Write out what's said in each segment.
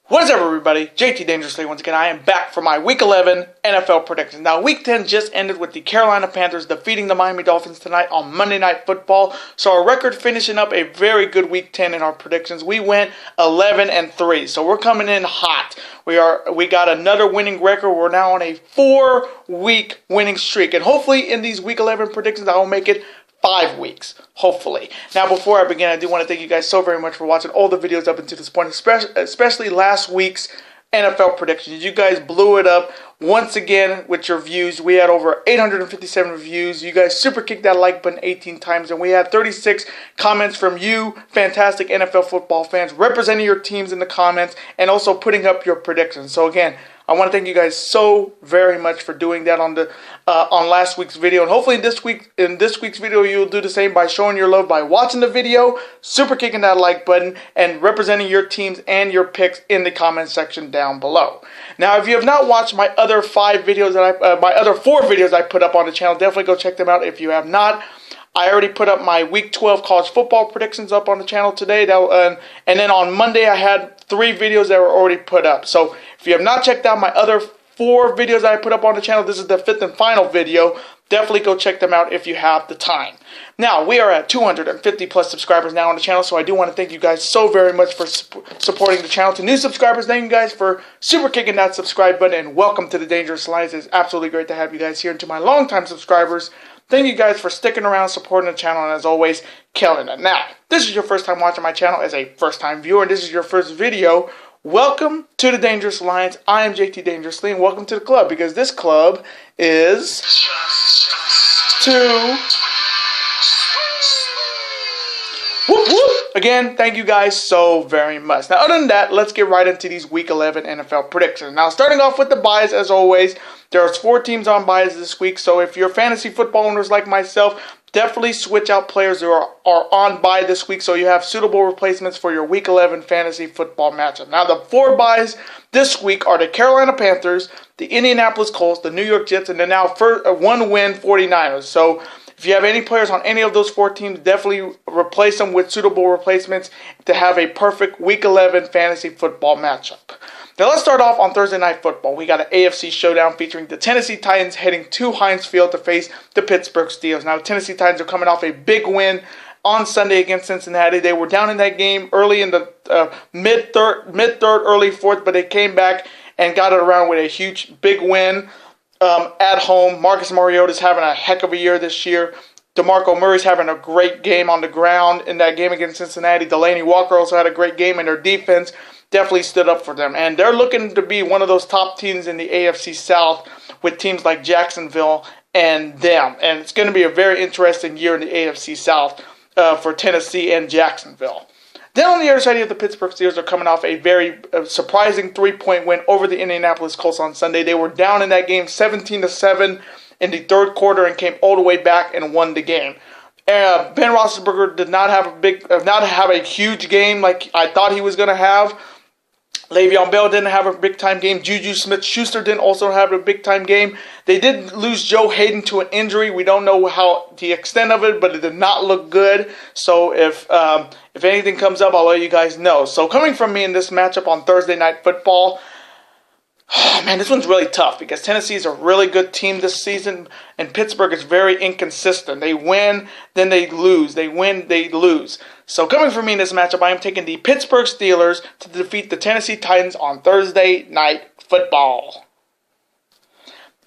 What is up, everybody? JT Dangerously once again. I am back for my Week 11 NFL predictions. Now, Week 10 just ended with the Carolina Panthers defeating the Miami Dolphins tonight on Monday Night Football. So our record finishing up a very good Week 10 in our predictions. We went 11-3. So we're coming in hot. We got another winning record. We're now on a 4-week winning streak. And hopefully in these Week 11 predictions, I will make it 5 weeks, hopefully. Now, before I begin, I do want to thank you guys so very much for watching all the videos up until this point, especially last week's NFL predictions. You guys blew it up once again with your views. We had over 857 views. You guys super kicked that like button 18 times, and we had 36 comments from you, fantastic NFL football fans, representing your teams in the comments and also putting up your predictions. So again, I want to thank you guys so very much for doing that on last week's video, and hopefully in this week's video you'll do the same by showing your love by watching the video, super kicking that like button, and representing your teams and your picks in the comment section down below. Now, if you have not watched my other 4 videos I put up on the channel, definitely go check them out. If you have not, I already put up my Week 12 college football predictions up on the channel today. And then on Monday, I had 3 videos that were already put up. So if you have not checked out my other 4 videos that I put up on the channel, this is the 5th and final video. Definitely go check them out if you have the time. Now, we are at 250 plus subscribers now on the channel, so I do want to thank you guys so very much for supporting the channel. To new subscribers, thank you guys for super kicking that subscribe button, and welcome to the Dangerous Alliance. It's absolutely great to have you guys here. And to my longtime subscribers, thank you guys for sticking around, supporting the channel, and as always, killing it. Now, this is your first time watching my channel as a first-time viewer, and this is your first video. Welcome to the Dangerous Alliance. I am JT Dangerously, and welcome to the club, because this club is Whoop, whoop. Again, thank you guys so very much. Now, other than that, let's get right into these Week 11 NFL predictions. Now, starting off with the buys, as always, there's 4 teams on buys this week, so if you're fantasy football owners like myself, definitely switch out players who are on bye this week so you have suitable replacements for your Week 11 fantasy football matchup. Now, the 4 buys this week are the Carolina Panthers, the Indianapolis Colts, the New York Jets, and the now 1-win 49ers. So if you have any players on any of those 4 teams, definitely replace them with suitable replacements to have a perfect Week 11 fantasy football matchup. Now let's start off on Thursday Night Football. We got an AFC showdown featuring the Tennessee Titans heading to Heinz Field to face the Pittsburgh Steelers. Now the Tennessee Titans are coming off a big win on Sunday against Cincinnati. They were down in that game early in the mid-third, early fourth, but they came back and got it around with a huge, big win at home. Marcus Mariota's having a heck of a year this year. DeMarco Murray's having a great game on the ground in that game against Cincinnati. Delaney Walker also had a great game, and their defense definitely stood up for them. And they're looking to be one of those top teams in the AFC South with teams like Jacksonville and them. And it's going to be a very interesting year in the AFC South for Tennessee and Jacksonville. Then on the other side, you have the Pittsburgh Steelers are coming off a very surprising 3-point win over the Indianapolis Colts on Sunday. They were down in that game 17-7 in the third quarter and came all the way back and won the game. Ben Roethlisberger did not have a huge game like I thought he was going to have. Le'Veon Bell didn't have a big-time game. Juju Smith-Schuster didn't also have a big-time game. They did lose Joe Hayden to an injury. We don't know how the extent of it, but it did not look good. So if anything comes up, I'll let you guys know. So coming from me in this matchup on Thursday Night Football, man, this one's really tough because Tennessee is a really good team this season, and Pittsburgh is very inconsistent. They win, then they lose. They win, they lose. So coming from me in this matchup, I am taking the Pittsburgh Steelers to defeat the Tennessee Titans on Thursday Night Football.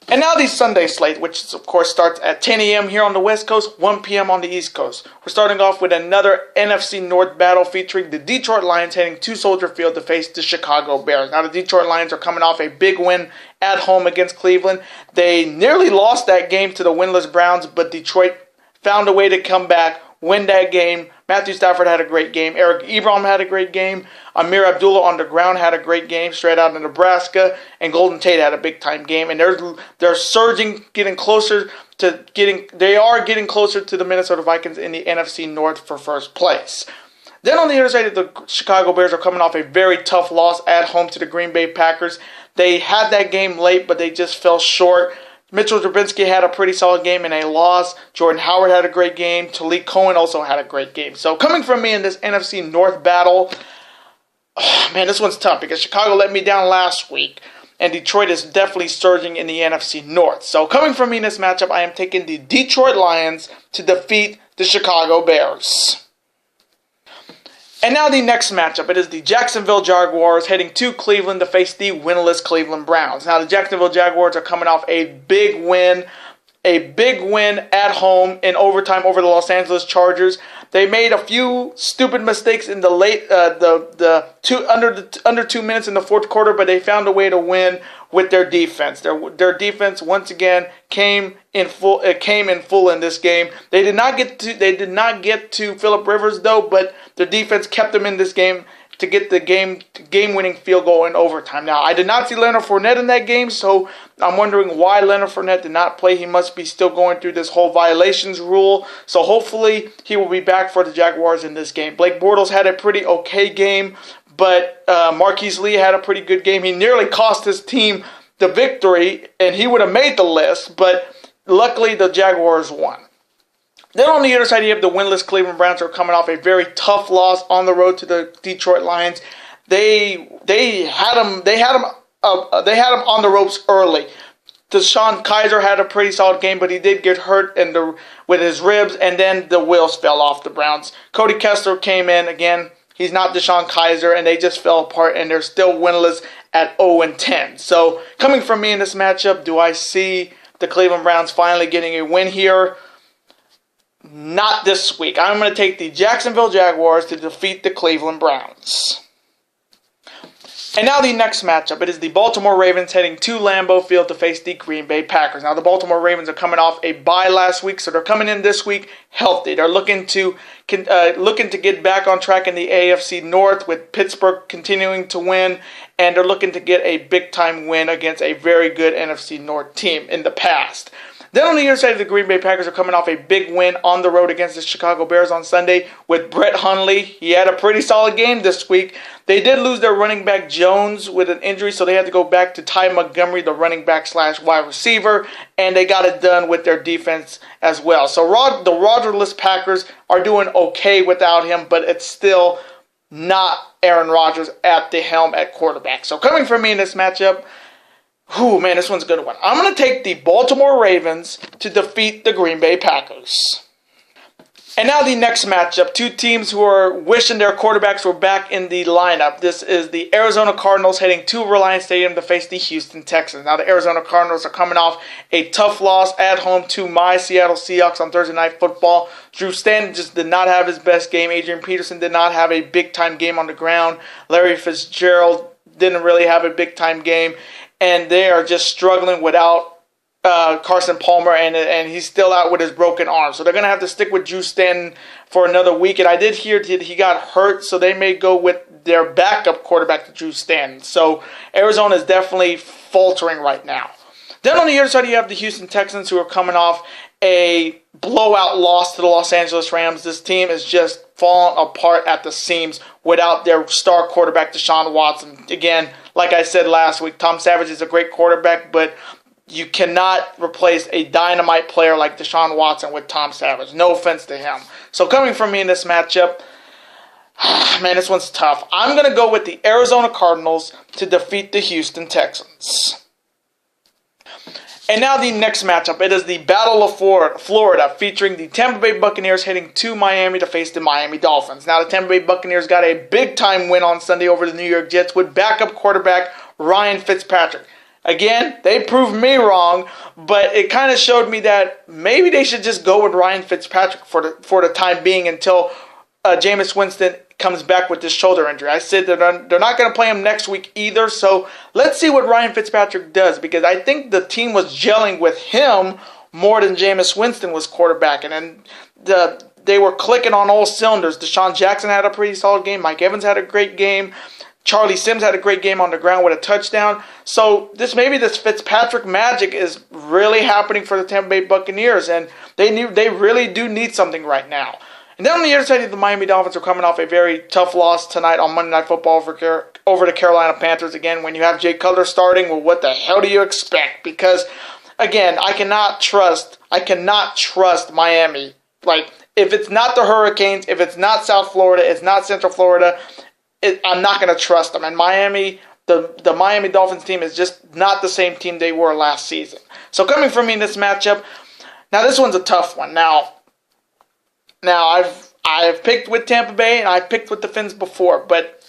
And now the Sunday slate, which of course starts at 10 a.m. here on the West Coast, 1 p.m. on the East Coast. We're starting off with another NFC North battle featuring the Detroit Lions heading to Soldier Field to face the Chicago Bears. Now the Detroit Lions are coming off a big win at home against Cleveland. They nearly lost that game to the winless Browns, but Detroit found a way to come back, win that game. Matthew Stafford had a great game. Eric Ebron had a great game. Amir Abdullah on the ground had a great game straight out of Nebraska. And Golden Tate had a big-time game. And they're surging, they are getting closer to the Minnesota Vikings in the NFC North for first place. Then on the other side, the Chicago Bears are coming off a very tough loss at home to the Green Bay Packers. They had that game late, but they just fell short. Mitchell Trubisky had a pretty solid game in a loss. Jordan Howard had a great game. Talik Cohen also had a great game. So coming from me in this NFC North battle, man, this one's tough because Chicago let me down last week, and Detroit is definitely surging in the NFC North. So coming from me in this matchup, I am taking the Detroit Lions to defeat the Chicago Bears. And now the next matchup, it is the Jacksonville Jaguars heading to Cleveland to face the winless Cleveland Browns. Now the Jacksonville Jaguars are coming off a big win at home in overtime over the Los Angeles Chargers. They made a few stupid mistakes in the late under 2 minutes in the fourth quarter, but they found a way to win with their defense. Their defense once again came in full in this game. They did not get to Phillip Rivers though, but their defense kept them in this game to get the game-winning field goal in overtime. Now, I did not see Leonard Fournette in that game, so I'm wondering why Leonard Fournette did not play. He must be still going through this whole violations rule, so hopefully he will be back for the Jaguars in this game. Blake Bortles had a pretty okay game, but Marquise Lee had a pretty good game. He nearly cost his team the victory, and he would have made the list, but luckily the Jaguars won. Then on the other side, you have the winless Cleveland Browns who are coming off a very tough loss on the road to the Detroit Lions. They had them on the ropes early. DeShone Kizer had a pretty solid game, but he did get hurt with his ribs, and then the wheels fell off the Browns. Cody Kessler came in again. He's not DeShone Kizer, and they just fell apart, and they're still winless at 0-10. So coming from me in this matchup, do I see the Cleveland Browns finally getting a win here? Not this week. I'm going to take the Jacksonville Jaguars to defeat the Cleveland Browns. And now the next matchup. It is the Baltimore Ravens heading to Lambeau Field to face the Green Bay Packers. Now the Baltimore Ravens are coming off a bye last week, so they're coming in this week healthy. They're looking to get back on track in the AFC North with Pittsburgh continuing to win, and they're looking to get a big-time win against a very good NFC North team in the past. Then on the other side, the Green Bay Packers are coming off a big win on the road against the Chicago Bears on Sunday with Brett Hundley. He had a pretty solid game this week. They did lose their running back Jones with an injury, so they had to go back to Ty Montgomery, the running back / wide receiver, and they got it done with their defense as well. So the Rodgerless Packers are doing okay without him, but it's still not Aaron Rodgers at the helm at quarterback. So coming from me in this matchup, man, this one's a good one. I'm going to take the Baltimore Ravens to defeat the Green Bay Packers. And now the next matchup, two teams who are wishing their quarterbacks were back in the lineup. This is the Arizona Cardinals heading to Reliance Stadium to face the Houston Texans. Now the Arizona Cardinals are coming off a tough loss at home to my Seattle Seahawks on Thursday Night Football. Drew Stanton just did not have his best game. Adrian Peterson did not have a big-time game on the ground. Larry Fitzgerald didn't really have a big-time game. And they are just struggling without Carson Palmer, and he's still out with his broken arm. So they're going to have to stick with Drew Stanton for another week. And I did hear that he got hurt, so they may go with their backup quarterback to Drew Stanton. So Arizona is definitely faltering right now. Then on the other side, you have the Houston Texans who are coming off a blowout loss to the Los Angeles Rams. This team is just falling apart at the seams without their star quarterback, Deshaun Watson. Again, like I said last week, Tom Savage is a great quarterback, but you cannot replace a dynamite player like Deshaun Watson with Tom Savage. No offense to him. So coming from me in this matchup, man, this one's tough. I'm going to go with the Arizona Cardinals to defeat the Houston Texans. And now the next matchup, it is the Battle of Florida, featuring the Tampa Bay Buccaneers heading to Miami to face the Miami Dolphins. Now the Tampa Bay Buccaneers got a big-time win on Sunday over the New York Jets with backup quarterback Ryan Fitzpatrick. Again, they proved me wrong, but it kind of showed me that maybe they should just go with Ryan Fitzpatrick for the time being until Jameis Winston comes back with this shoulder injury. I said that they're not going to play him next week either, so let's see what Ryan Fitzpatrick does, because I think the team was gelling with him more than Jameis Winston was quarterbacking, and they were clicking on all cylinders. Deshaun Jackson had a pretty solid game. Mike Evans had a great game. Charlie Sims had a great game on the ground with a touchdown. So maybe this Fitzpatrick magic is really happening for the Tampa Bay Buccaneers, and they really do need something right now. And then on the other side, the Miami Dolphins are coming off a very tough loss tonight on Monday Night Football over the Carolina Panthers. Again, when you have Jay Cutler starting, well, what the hell do you expect? Because, again, I cannot trust Miami. Like, if it's not the Hurricanes, if it's not South Florida, it's not Central Florida, I'm not going to trust them. And Miami, the Miami Dolphins team is just not the same team they were last season. So coming from me in this matchup, now this one's a tough one. Now I've picked with Tampa Bay and I've picked with the Fins before, but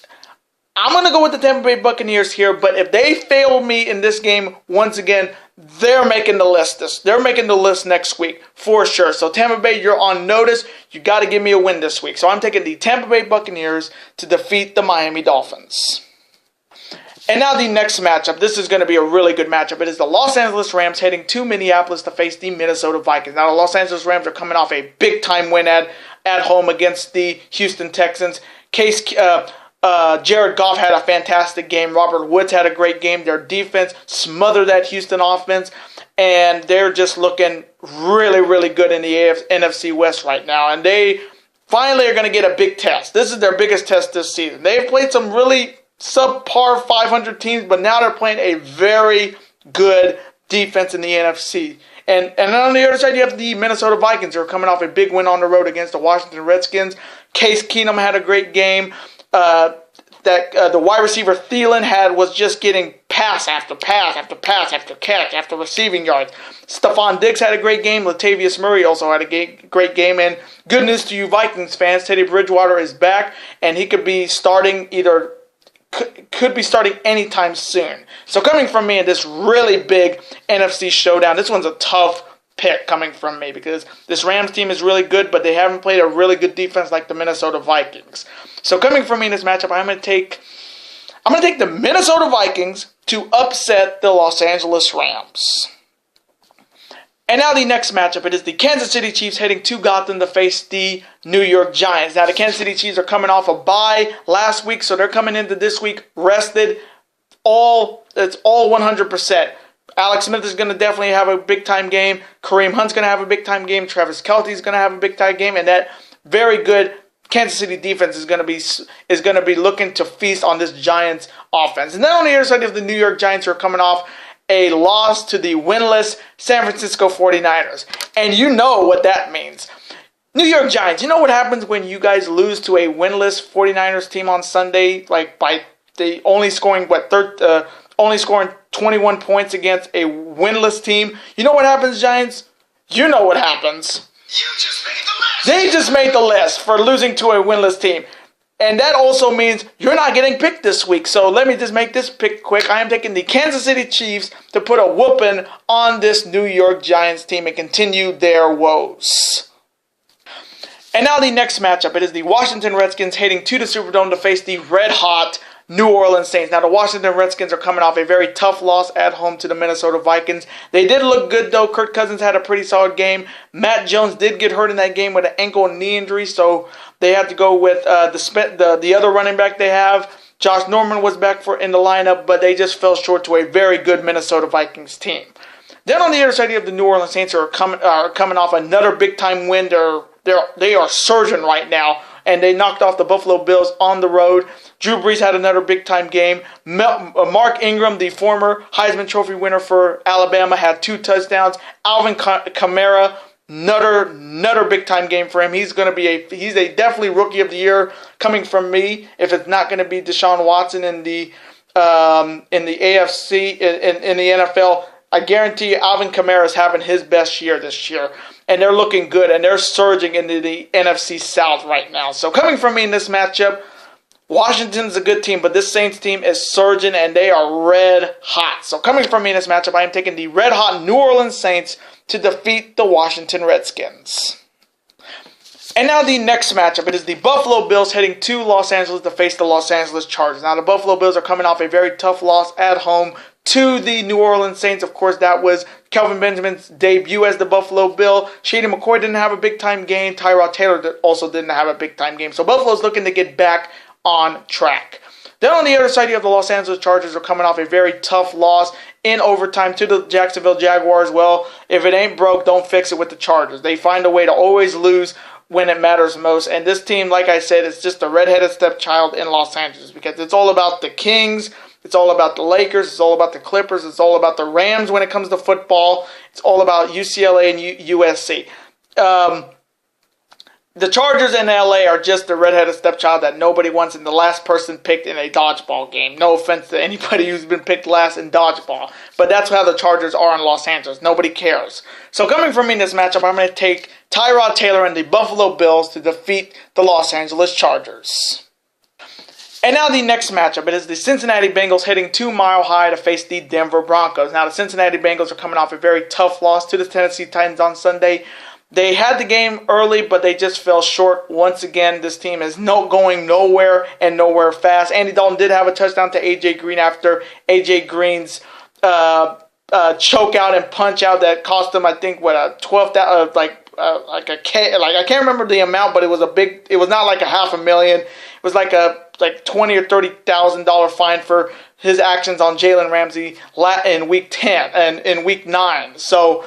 I'm going to go with the Tampa Bay Buccaneers here. But if they fail me in this game once again, they're making the list. They're making the list next week for sure. So Tampa Bay, you're on notice. You got to give me a win this week. So I'm taking the Tampa Bay Buccaneers to defeat the Miami Dolphins. And now the next matchup. This is going to be a really good matchup. It is the Los Angeles Rams heading to Minneapolis to face the Minnesota Vikings. Now the Los Angeles Rams are coming off a big-time win at home against the Houston Texans. Jared Goff had a fantastic game. Robert Woods had a great game. Their defense smothered that Houston offense. And they're just looking really, really good in the NFC West right now. And they finally are going to get a big test. This is their biggest test this season. They've played some really subpar 500 teams, but now they're playing a very good defense in the NFC. And on the other side, you have the Minnesota Vikings, who are coming off a big win on the road against the Washington Redskins. Case Keenum had a great game. The wide receiver Thielen was just getting pass after pass after pass after catch after receiving yards. Stephon Diggs had a great game. Latavius Murray also had a great game. And good news to you Vikings fans, Teddy Bridgewater is back, and he could be starting anytime soon. So coming from me in this really big NFC showdown, this one's a tough pick coming from me because this Rams team is really good, but they haven't played a really good defense like the Minnesota Vikings. So coming from me in this matchup, I'm going to take the Minnesota Vikings to upset the Los Angeles Rams. And now the next matchup, it is the Kansas City Chiefs heading to Gotham to face the New York Giants. Now the Kansas City Chiefs are coming off a bye last week, so they're coming into this week rested. It's all 100%. Alex Smith is going to definitely have a big-time game. Kareem Hunt's going to have a big-time game. Travis Kelce is going to have a big-time game. And that very good Kansas City defense is going to be looking to feast on this Giants offense. And then on the other side of the New York Giants, who are coming off a loss to the winless San Francisco 49ers. And you know what that means. New York Giants, you know what happens when you guys lose to a winless 49ers team on Sunday? Like by the only scoring 21 points against a winless team. You know what happens, Giants? You know what happens. They just made the list for losing to a winless team. And that also means you're not getting picked this week. So let me just make this pick quick. I am taking the Kansas City Chiefs to put a whooping on this New York Giants team and continue their woes. And now the next matchup. It is the Washington Redskins heading to the Superdome to face the red-hot New Orleans Saints. Now, the Washington Redskins are coming off a very tough loss at home to the Minnesota Vikings. They did look good, though. Kirk Cousins had a pretty solid game. Matt Jones did get hurt in that game with an ankle and knee injury, so they had to go with the other running back they have. Josh Norman was back in the lineup, but they just fell short to a very good Minnesota Vikings team. Then on the other side, you have the New Orleans Saints, who are coming off another big-time win. They are surging right now, and they knocked off the Buffalo Bills on the road. Drew Brees had another big-time game. Mark Ingram, the former Heisman Trophy winner for Alabama, had 2 touchdowns. Alvin Kamara, another big-time game for him. He's a definitely Rookie of the Year coming from me. If it's not going to be Deshaun Watson in the AFC in the NFL, I guarantee you Alvin Kamara is having his best year this year. And they're looking good, and they're surging into the NFC South right now. So coming from me in this matchup, Washington's a good team, but this Saints team is surging, and they are red hot. So coming from me in this matchup, I am taking the red hot New Orleans Saints to defeat the Washington Redskins. And now the next matchup, it is the Buffalo Bills heading to Los Angeles to face the Los Angeles Chargers. Now the Buffalo Bills are coming off a very tough loss at home to the New Orleans Saints. Of course, that was Kelvin Benjamin's debut as the Buffalo Bill. Shady McCoy didn't have a big-time game. Tyrod Taylor also didn't have a big-time game. So Buffalo's looking to get back on track. Then on the other side, you have the Los Angeles Chargers are coming off a very tough loss in overtime to the Jacksonville Jaguars. Well, if it ain't broke, don't fix it with the Chargers. They find a way to always lose when it matters most. And this team, like I said, is just a redheaded stepchild in Los Angeles because it's all about the Kings. It's all about the Lakers. It's all about the Clippers. It's all about the Rams when it comes to football. It's all about UCLA and USC. The Chargers in LA are just the redheaded stepchild that nobody wants and the last person picked in a dodgeball game. No offense to anybody who's been picked last in dodgeball, but that's how the Chargers are in Los Angeles. Nobody cares. So coming from me in this matchup, I'm going to take Tyrod Taylor and the Buffalo Bills to defeat the Los Angeles Chargers. And now the next matchup, it is the Cincinnati Bengals heading to Mile High to face the Denver Broncos. Now the Cincinnati Bengals are coming off a very tough loss to the Tennessee Titans on Sunday. They had the game early, but they just fell short. Once again, this team is going nowhere and nowhere fast. Andy Dalton did have a touchdown to A.J. Green after A.J. Green's choke out and punch out that cost them, I think, a 12th, I can't remember the amount, but it was it was not like $500,000. It was like $20,000 or $30,000 fine for his actions on Jalen Ramsey in Week 10 and in Week 9. So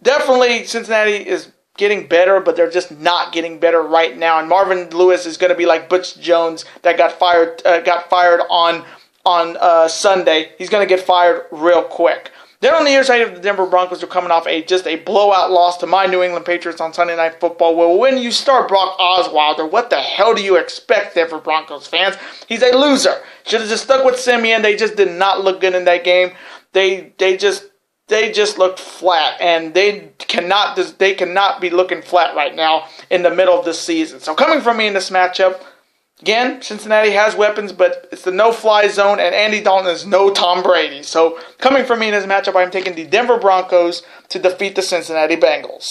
definitely Cincinnati is getting better, but they're just not getting better right now. And Marvin Lewis is going to be like Butch Jones that got fired on Sunday. He's going to get fired real quick. Then on the other side of the Denver Broncos are coming off just a blowout loss to my New England Patriots on Sunday Night Football. Well, when you start Brock Osweiler, what the hell do you expect, Denver Broncos fans? He's a loser. Should have just stuck with Simeon. They just did not look good in that game. They just looked flat, and they cannot be looking flat right now in the middle of the season. So coming from me in this matchup, again, Cincinnati has weapons, but it's the no-fly zone, and Andy Dalton is no Tom Brady. So coming from me in this matchup, I'm taking the Denver Broncos to defeat the Cincinnati Bengals.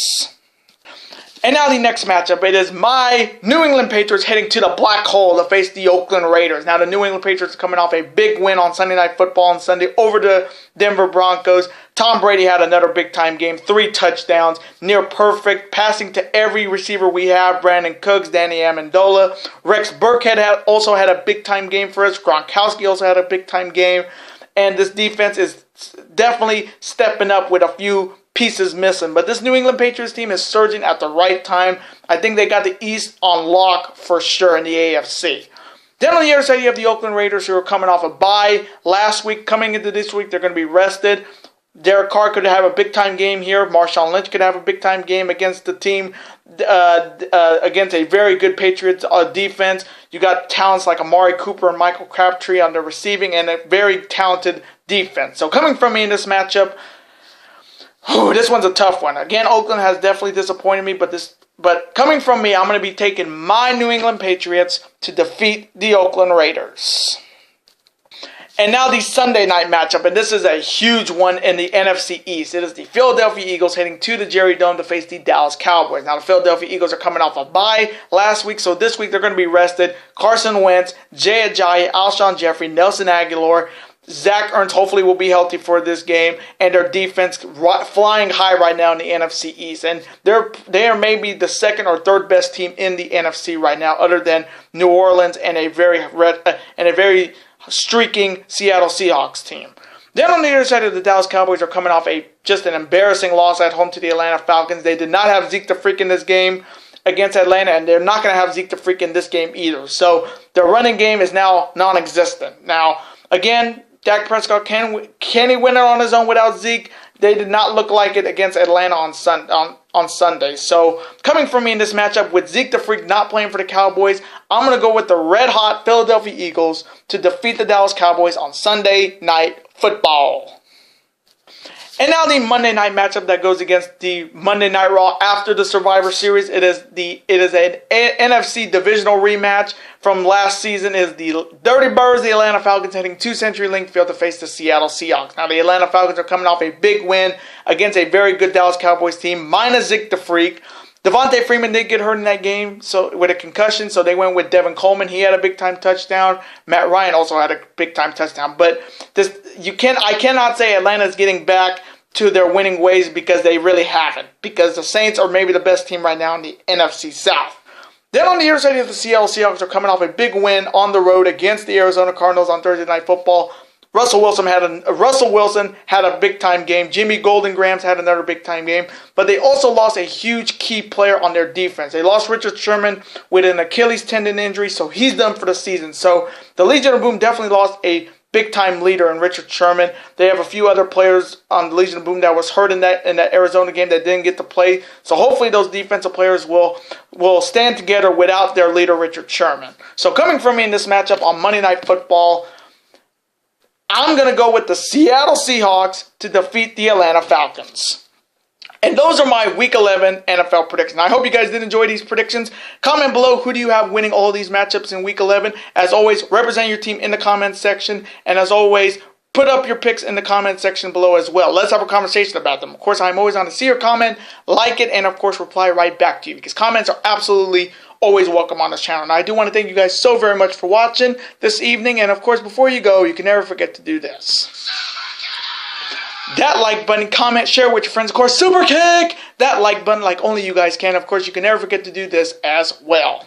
And now the next matchup, it is my New England Patriots heading to the black hole to face the Oakland Raiders. Now the New England Patriots are coming off a big win on Sunday Night Football on Sunday over the Denver Broncos. Tom Brady had another big-time game, 3 touchdowns, near perfect, passing to every receiver we have, Brandon Cooks, Danny Amendola. Rex Burkhead also had a big-time game for us. Gronkowski also had a big-time game. And this defense is definitely stepping up with a few pieces missing. But this New England Patriots team is surging at the right time. I think they got the East on lock for sure in the AFC. Then on the other side, you have the Oakland Raiders who are coming off a bye last week. Coming into this week, they're going to be rested. Derek Carr could have a big-time game here. Marshawn Lynch could have a big-time game against the team, against a very good Patriots defense. You got talents like Amari Cooper and Michael Crabtree on the receiving and a very talented defense. So coming from me in this matchup, this one's a tough one. Again, Oakland has definitely disappointed me, but coming from me, I'm going to be taking my New England Patriots to defeat the Oakland Raiders. And now the Sunday night matchup, and this is a huge one in the NFC East. It is the Philadelphia Eagles heading to the Jerry Dome to face the Dallas Cowboys. Now, the Philadelphia Eagles are coming off a bye last week, so this week they're going to be rested. Carson Wentz, Jay Ajayi, Alshon Jeffrey, Nelson Aguilar, Zach Ertz hopefully will be healthy for this game, and their defense flying high right now in the NFC East. And they are maybe the second or third best team in the NFC right now, other than New Orleans and a very streaking Seattle Seahawks team. Then on the other side of the Dallas Cowboys are coming off just an embarrassing loss at home to the Atlanta Falcons. They did not have Zeke the Freak in this game against Atlanta, and they're not going to have Zeke the Freak in this game either. So their running game is now non-existent. Now, again, Dak Prescott, can he win it on his own without Zeke? They did not look like it against Atlanta on Sunday. So coming from me in this matchup with Zeke the Freak not playing for the Cowboys, I'm going to go with the red-hot Philadelphia Eagles to defeat the Dallas Cowboys on Sunday Night Football. And now the Monday night matchup that goes against the Monday Night Raw after the Survivor Series. It is an NFC divisional rematch from last season. It is the Dirty Birds, the Atlanta Falcons, heading to CenturyLink Field to face the Seattle Seahawks. Now the Atlanta Falcons are coming off a big win against a very good Dallas Cowboys team, minus Zeke the Freak. Devontae Freeman did get hurt in that game with a concussion, so they went with Devin Coleman. He had a big-time touchdown. Matt Ryan also had a big-time touchdown. But I cannot say Atlanta is getting back to their winning ways because they really haven't. Because the Saints are maybe the best team right now in the NFC South. Then on the other side of the Seattle Seahawks are coming off a big win on the road against the Arizona Cardinals on Thursday Night Football. Russell Wilson had a big-time game. Jimmy Golden Grams had another big-time game. But they also lost a huge key player on their defense. They lost Richard Sherman with an Achilles tendon injury, so he's done for the season. So the Legion of Boom definitely lost a big-time leader in Richard Sherman. They have a few other players on the Legion of Boom that was hurt in that Arizona game that didn't get to play. So hopefully those defensive players will stand together without their leader, Richard Sherman. So coming from me in this matchup on Monday Night Football, I'm going to go with the Seattle Seahawks to defeat the Atlanta Falcons. And those are my Week 11 NFL predictions. I hope you guys did enjoy these predictions. Comment below, who do you have winning all these matchups in Week 11? As always, represent your team in the comments section. And as always, put up your picks in the comment section below as well. Let's have a conversation about them. Of course, I'm always on to see your comment, like it, and of course, reply right back to you. Because comments are absolutely always welcome on this channel. And I do want to thank you guys so very much for watching this evening. And of course, before you go, you can never forget to do this. That like button, comment, share with your friends. Of course, super kick that like button like only you guys can. Of course, you can never forget to do this as well.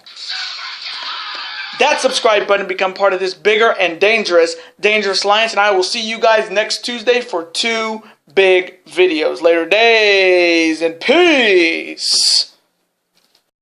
That subscribe button, become part of this bigger and dangerous alliance. And I will see you guys next Tuesday for 2 big videos. Later days and peace.